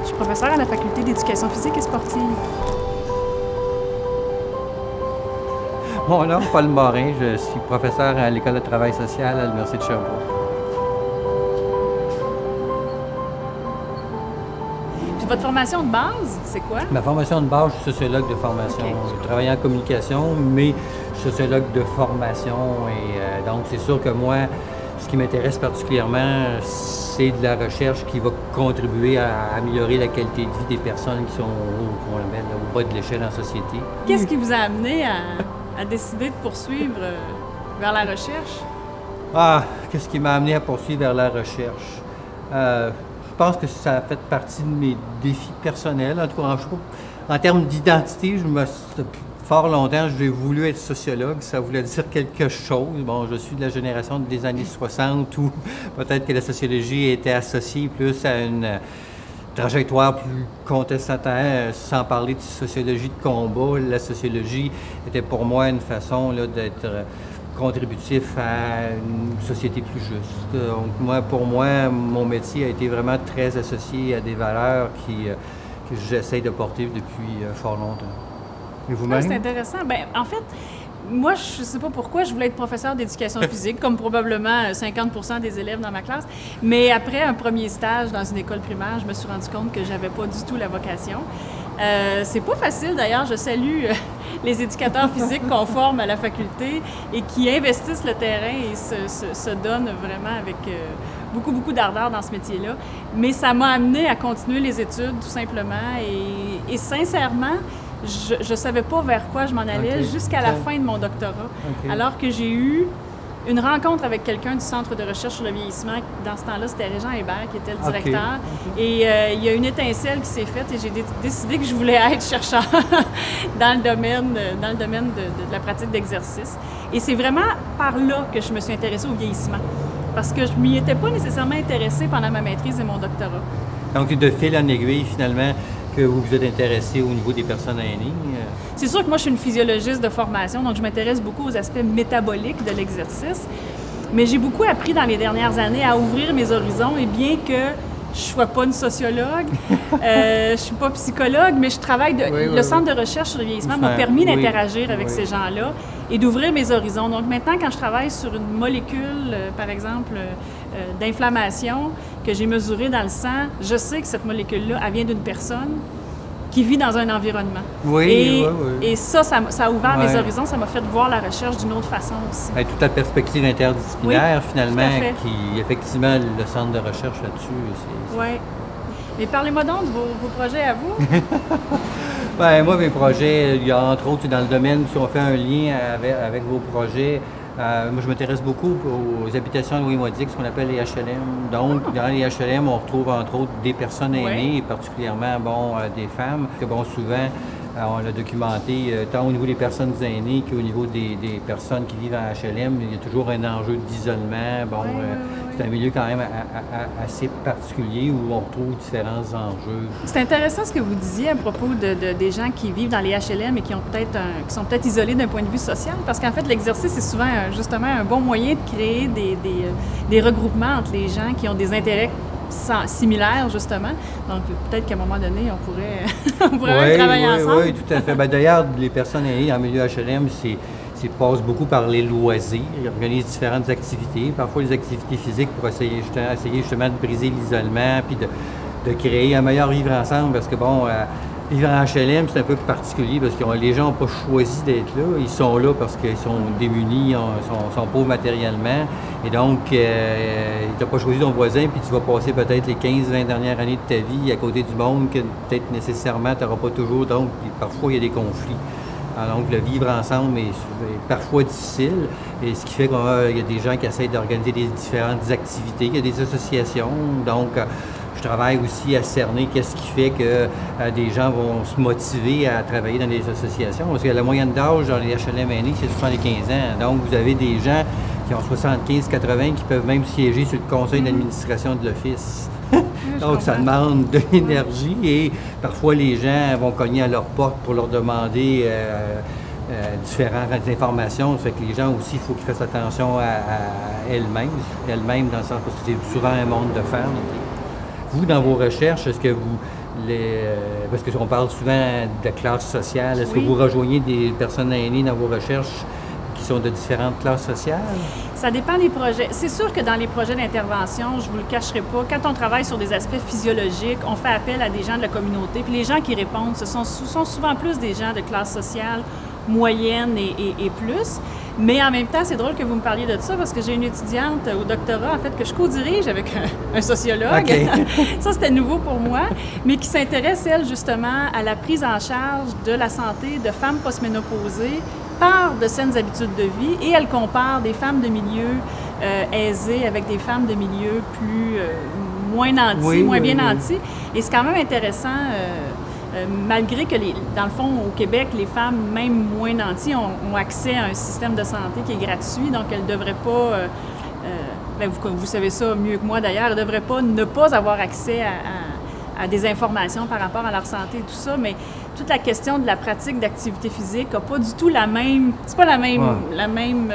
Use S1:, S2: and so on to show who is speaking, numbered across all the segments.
S1: suis professeure à la Faculté d'éducation physique et sportive.
S2: Mon nom est Paul Morin, je suis professeur à l'École de travail social à l'Université de Sherbrooke.
S1: Puis votre formation de base, c'est quoi?
S2: Ma formation de base, je suis sociologue de formation.
S1: Okay.
S2: Je travaille en communication, mais je suis sociologue de formation. Et donc, c'est sûr que moi, ce qui m'intéresse particulièrement, c'est de la recherche qui va contribuer à améliorer la qualité de vie des personnes qui sont au bas de l'échelle en société.
S1: Qu'est-ce qui vous a amené à décider de poursuivre vers la recherche?
S2: Qu'est-ce qui m'a amené à poursuivre vers la recherche? Je pense que ça a fait partie de mes défis personnels. En tout cas, en termes d'identité, fort longtemps, j'ai voulu être sociologue. Ça voulait dire quelque chose. Bon, je suis de la génération des années 60 où peut-être que la sociologie était associée plus à une trajectoire plus contestataire, sans parler de sociologie de combat. La sociologie était pour moi une façon d'être contributif à une société plus juste. Donc, pour moi, mon métier a été vraiment très associé à des valeurs que j'essaie de porter depuis fort longtemps. Et vous-même?
S1: C'est intéressant. Bien, en fait, moi, je ne sais pas pourquoi je voulais être professeur d'éducation physique, comme probablement 50% des élèves dans ma classe. Mais après un premier stage dans une école primaire, je me suis rendu compte que j'avais pas du tout la vocation. C'est pas facile, d'ailleurs. Je salue les éducateurs physiques qu'on forme à la faculté et qui investissent le terrain et se donnent vraiment avec beaucoup d'ardeur dans ce métier-là. Mais ça m'a amené à continuer les études, tout simplement. Et sincèrement, je ne savais pas vers quoi je m'en allais jusqu'à la fin de mon doctorat. Alors que j'ai eu une rencontre avec quelqu'un du Centre de recherche sur le vieillissement. Dans ce temps-là, c'était Régent Hébert qui était le directeur. Et il y a une étincelle qui s'est faite et j'ai décidé que je voulais être chercheur dans le domaine de la pratique d'exercice. Et c'est vraiment par là que je me suis intéressée au vieillissement. Parce que je ne m'y étais pas nécessairement intéressée pendant ma maîtrise et mon doctorat.
S2: Donc, de fil en aiguille, finalement, que vous vous êtes intéressé au niveau des personnes aînées?
S1: C'est sûr que moi, je suis une physiologiste de formation, donc je m'intéresse beaucoup aux aspects métaboliques de l'exercice. Mais j'ai beaucoup appris dans les dernières années à ouvrir mes horizons, et bien que je ne sois pas une sociologue, je ne suis pas psychologue, mais je travaille... le Centre de recherche sur le vieillissement m'a permis d'interagir avec ces gens-là et d'ouvrir mes horizons. Donc maintenant, quand je travaille sur une molécule, par exemple, d'inflammation que j'ai mesurée dans le sang, je sais que cette molécule-là, elle vient d'une personne qui vit dans un environnement. Et ça a ouvert mes horizons, ça m'a fait voir la recherche d'une autre façon aussi.
S2: Et toute la perspective interdisciplinaire, finalement, qui, effectivement, le centre de recherche là-dessus.
S1: Oui. Mais parlez-moi donc de vos projets à vous.
S2: Bien, moi, mes projets, il y a entre autres dans le domaine, si on fait un lien avec vos projets, moi, je m'intéresse beaucoup aux habitations Louis Modic, ce qu'on appelle les HLM. Donc, dans les HLM, on retrouve entre autres des personnes aînées, et particulièrement des femmes, que souvent, on l'a documenté, tant au niveau des personnes aînées qu'au niveau des personnes qui vivent en HLM, il y a toujours un enjeu d'isolement. C'est un milieu quand même assez particulier où on retrouve différents enjeux.
S1: C'est intéressant ce que vous disiez à propos des gens qui vivent dans les HLM et qui sont peut-être isolés d'un point de vue social, parce qu'en fait, l'exercice est souvent justement un bon moyen de créer des regroupements entre les gens qui ont des intérêts similaires, justement. Donc, peut-être qu'à un moment donné, on pourrait travailler ensemble.
S2: Oui, tout à fait. D'ailleurs, les personnes aînées en milieu HLM, passe beaucoup par les loisirs. Ils organisent différentes activités, parfois les activités physiques pour essayer justement de briser l'isolement puis de créer un meilleur vivre ensemble. Parce que, vivre en HLM, c'est un peu particulier parce que les gens n'ont pas choisi d'être là. Ils sont là parce qu'ils sont démunis, sont pauvres matériellement. Et donc, tu n'as pas choisi ton voisin, puis tu vas passer peut-être les 15-20 dernières années de ta vie à côté du monde que peut-être nécessairement tu n'auras pas toujours. Donc, parfois, il y a des conflits. Alors, donc, le vivre ensemble est parfois difficile. Et ce qui fait qu'il y a des gens qui essayent d'organiser des différentes activités. Il y a des associations. Donc, je travaille aussi à cerner qu'est-ce qui fait que des gens vont se motiver à travailler dans des associations. Parce que la moyenne d'âge dans les HLM aînés, c'est 75 ans. Donc, vous avez des gens qui ont 75-80 qui peuvent même siéger sur le conseil d'administration de l'Office. Donc, ça demande de l'énergie et parfois les gens vont cogner à leur porte pour leur demander différentes informations. Ça fait que les gens aussi, il faut qu'ils fassent attention à elles-mêmes, dans le sens que c'est souvent un monde de femmes. Vous, dans vos recherches, est-ce que vous parce qu'on parle souvent de classe sociale. Est-ce que
S1: Oui.
S2: vous rejoignez des personnes aînées dans vos recherches qui sont de différentes classes sociales?
S1: Ça dépend des projets. C'est sûr que dans les projets d'intervention, je ne vous le cacherai pas, quand on travaille sur des aspects physiologiques, on fait appel à des gens de la communauté. Puis les gens qui répondent, ce sont souvent plus des gens de classe sociale moyenne et plus. Mais en même temps, c'est drôle que vous me parliez de ça parce que j'ai une étudiante au doctorat, en fait, que je co-dirige avec un sociologue.
S2: Okay.
S1: Ça, c'était nouveau pour moi, mais qui s'intéresse, elle, justement, à la prise en charge de la santé de femmes postménopausées par de saines habitudes de vie et elle compare des femmes de milieux aisés avec des femmes de milieux moins nantis, moins bien nantis. Et c'est quand même intéressant, malgré que, dans le fond, au Québec, les femmes, même moins nantis, ont accès à un système de santé qui est gratuit, donc elles ne devraient pas, vous savez ça mieux que moi d'ailleurs, elles ne devraient pas ne pas avoir accès à des informations par rapport à leur santé et tout ça, mais toute la question de la pratique d'activité physique n'a pas du tout la même, c'est pas la même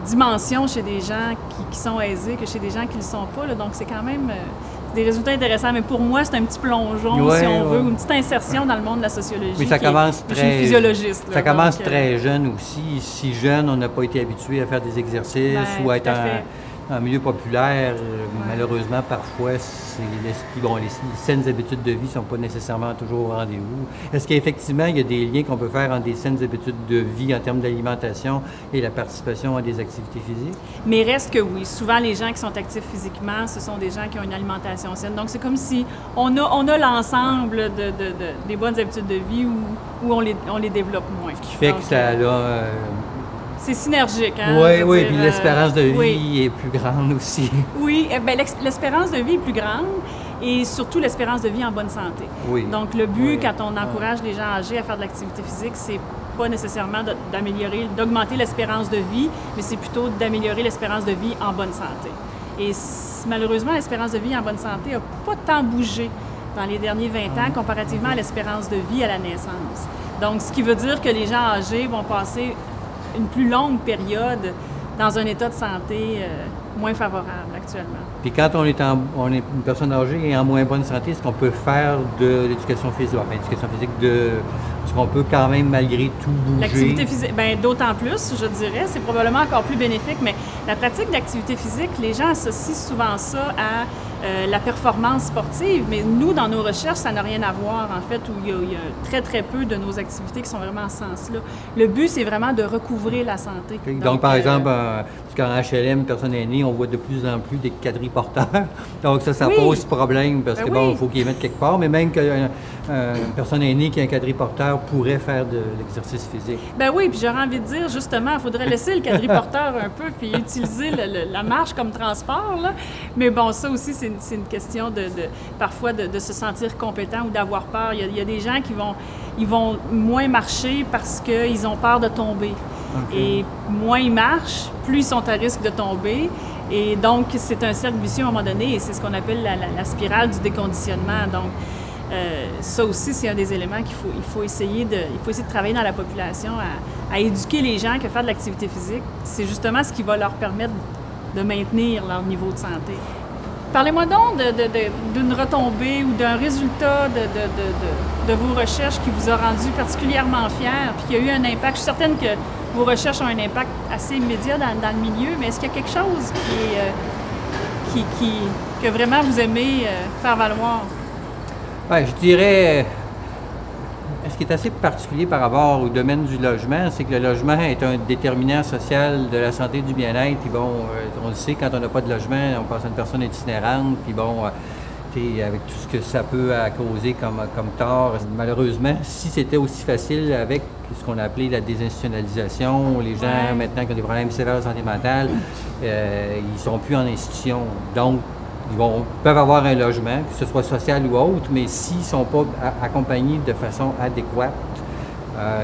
S1: dimension chez des gens qui sont aisés que chez des gens qui ne le sont pas, là. Donc c'est quand même des résultats intéressants, mais pour moi c'est un petit plongeon, si on veut, ou une petite insertion dans le monde de la sociologie.
S2: Oui, ça commence
S1: je suis physiologiste. Là,
S2: ça commence très jeune aussi. Si jeune, on n'a pas été habitué à faire des exercices ou à être en milieu populaire, malheureusement, parfois, les saines habitudes de vie ne sont pas nécessairement toujours au rendez-vous. Est-ce qu'effectivement, il y a des liens qu'on peut faire entre des saines habitudes de vie en termes d'alimentation et la participation à des activités physiques? Mais
S1: reste que oui. Souvent, les gens qui sont actifs physiquement, ce sont des gens qui ont une alimentation saine. Donc, c'est comme si on a l'ensemble des bonnes habitudes de vie où on les développe moins.
S2: Ce qui fait que ça a...
S1: c'est synergique, hein?
S2: Oui, puis l'espérance de vie est plus grande aussi.
S1: Oui, l'espérance de vie est plus grande et surtout l'espérance de vie en bonne santé.
S2: Oui.
S1: Donc, le but, quand on encourage les gens âgés à faire de l'activité physique, c'est pas nécessairement d'augmenter l'espérance de vie, mais c'est plutôt d'améliorer l'espérance de vie en bonne santé. Et malheureusement, l'espérance de vie en bonne santé n'a pas tant bougé dans les derniers 20 ans comparativement à l'espérance de vie à la naissance. Donc, ce qui veut dire que les gens âgés vont passer une plus longue période dans un état de santé moins favorable actuellement. Puis
S2: quand on est une personne âgée et en moins bonne santé, est-ce qu'on peut faire de l'éducation physique, est-ce qu'on peut quand même malgré tout bouger?
S1: L'activité physique, bien d'autant plus, je dirais, c'est probablement encore plus bénéfique, mais la pratique d'activité physique, les gens associent souvent ça à la performance sportive, mais nous, dans nos recherches, ça n'a rien à voir, en fait, où il y a très, très peu de nos activités qui sont vraiment en ce sens-là. Le but, c'est vraiment de recouvrer la santé.
S2: Okay. Donc, par exemple, parce qu'en HLM, personne aînée, on voit de plus en plus des quadriporteurs. Donc, ça pose problème, parce que, il faut qu'ils les mettent quelque part, mais même qu'une personne aînée qui a un quadriporteur pourrait faire de l'exercice physique.
S1: Ben oui, puis j'aurais envie de dire, justement, il faudrait laisser le quadriporteur un peu, puis utiliser la marche comme transport, là. Mais bon, ça aussi, c'est une question parfois de se sentir compétent ou d'avoir peur. Il y a des gens qui vont moins marcher parce qu'ils ont peur de tomber. Okay. Et moins ils marchent, plus ils sont à risque de tomber. Et donc, c'est un cercle vicieux à un moment donné, et c'est ce qu'on appelle la spirale du déconditionnement. Donc, ça aussi, c'est un des éléments qu'il faut essayer de travailler dans la population, à éduquer les gens que faire de l'activité physique, c'est justement ce qui va leur permettre de maintenir leur niveau de santé. Parlez-moi donc d'une retombée ou d'un résultat de vos recherches qui vous a rendu particulièrement fier, puis qui a eu un impact. Je suis certaine que vos recherches ont un impact assez immédiat dans le milieu, mais est-ce qu'il y a quelque chose que vraiment vous aimez faire valoir?
S2: Bien, je dirais, ce qui est assez particulier par rapport au domaine du logement, c'est que le logement est un déterminant social de la santé et du bien-être. Puis bon, on le sait, quand on n'a pas de logement, on passe à une personne itinérante, puis bon, avec tout ce que ça peut causer comme tort. Malheureusement, si c'était aussi facile avec ce qu'on a appelé la désinstitutionnalisation, les gens maintenant qui ont des problèmes sévères de santé mentale, ils ne sont plus en institution. Donc, ils peuvent avoir un logement, que ce soit social ou autre, mais s'ils ne sont pas accompagnés de façon adéquate,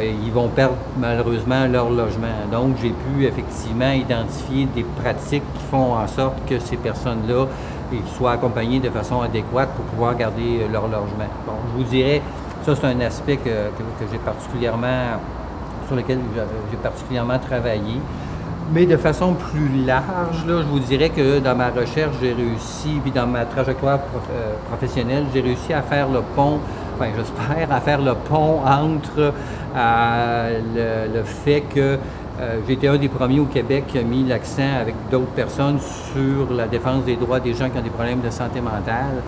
S2: ils vont perdre malheureusement leur logement. Donc, j'ai pu effectivement identifier des pratiques qui font en sorte que ces personnes-là soient accompagnées de façon adéquate pour pouvoir garder leur logement. Bon, je vous dirais, ça c'est un aspect sur lequel j'ai particulièrement travaillé. Mais de façon plus large, là, je vous dirais que dans ma recherche, j'ai réussi, puis dans ma trajectoire professionnelle, j'ai réussi à faire le pont, enfin j'espère, à faire le pont entre le fait que j'ai été un des premiers au Québec qui a mis l'accent avec d'autres personnes sur la défense des droits des gens qui ont des problèmes de santé mentale.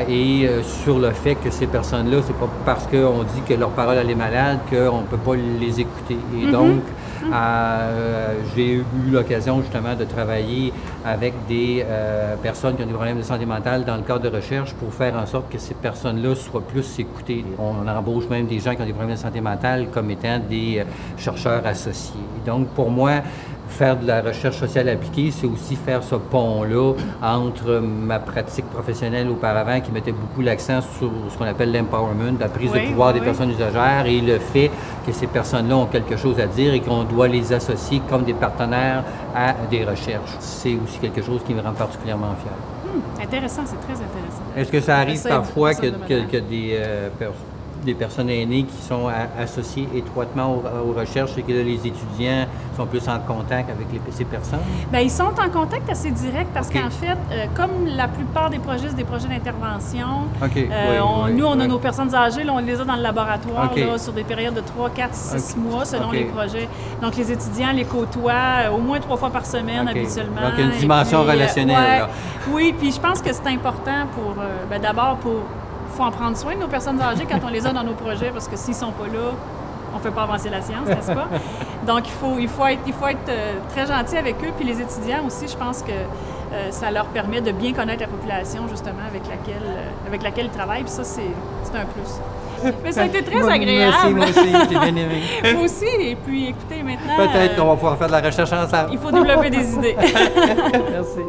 S2: Et sur le fait que ces personnes-là, c'est pas parce qu'on dit que leur parole elle est malade qu'on ne peut pas les écouter. Et donc, j'ai eu l'occasion justement de travailler avec des personnes qui ont des problèmes de santé mentale dans le cadre de recherche pour faire en sorte que ces personnes-là soient plus écoutées. On embauche même des gens qui ont des problèmes de santé mentale comme étant des chercheurs associés. Donc, pour moi, faire de la recherche sociale appliquée, c'est aussi faire ce pont-là entre ma pratique professionnelle auparavant qui mettait beaucoup l'accent sur ce qu'on appelle l'empowerment, la prise de pouvoir des personnes usagères et le fait que ces personnes-là ont quelque chose à dire et qu'on doit les associer comme des partenaires à des recherches. C'est aussi quelque chose qui me rend particulièrement fier.
S1: Intéressant, c'est très intéressant.
S2: Est-ce que ça arrive parfois que des personnes aînées qui sont associées étroitement aux recherches et que là, les étudiants sont plus en contact avec ces personnes?
S1: Bien, ils sont en contact assez direct parce qu'en fait, comme la plupart des projets, c'est des projets d'intervention, nous, on a nos personnes âgées, là, on les a dans le laboratoire là, sur des périodes de 3, 4, 6 mois selon les projets. Donc, les étudiants les côtoient au moins 3 fois par semaine habituellement.
S2: Donc, il y a une dimension relationnelle. Là.
S1: Oui, puis je pense que c'est important pour, d'abord pour... Il faut en prendre soin de nos personnes âgées quand on les a dans nos projets, parce que s'ils ne sont pas là, on ne fait pas avancer la science, n'est-ce pas? Donc, il faut être très gentil avec eux. Puis les étudiants aussi, je pense que ça leur permet de bien connaître la population, justement, avec laquelle ils travaillent. Puis ça, c'est un plus. Mais ça a été très agréable.
S2: Merci, moi aussi, j'ai bien aimé.
S1: Moi aussi. Et puis, écoutez, maintenant...
S2: Peut-être qu'on va pouvoir faire de la recherche ensemble.
S1: Il faut développer des idées.
S2: Merci.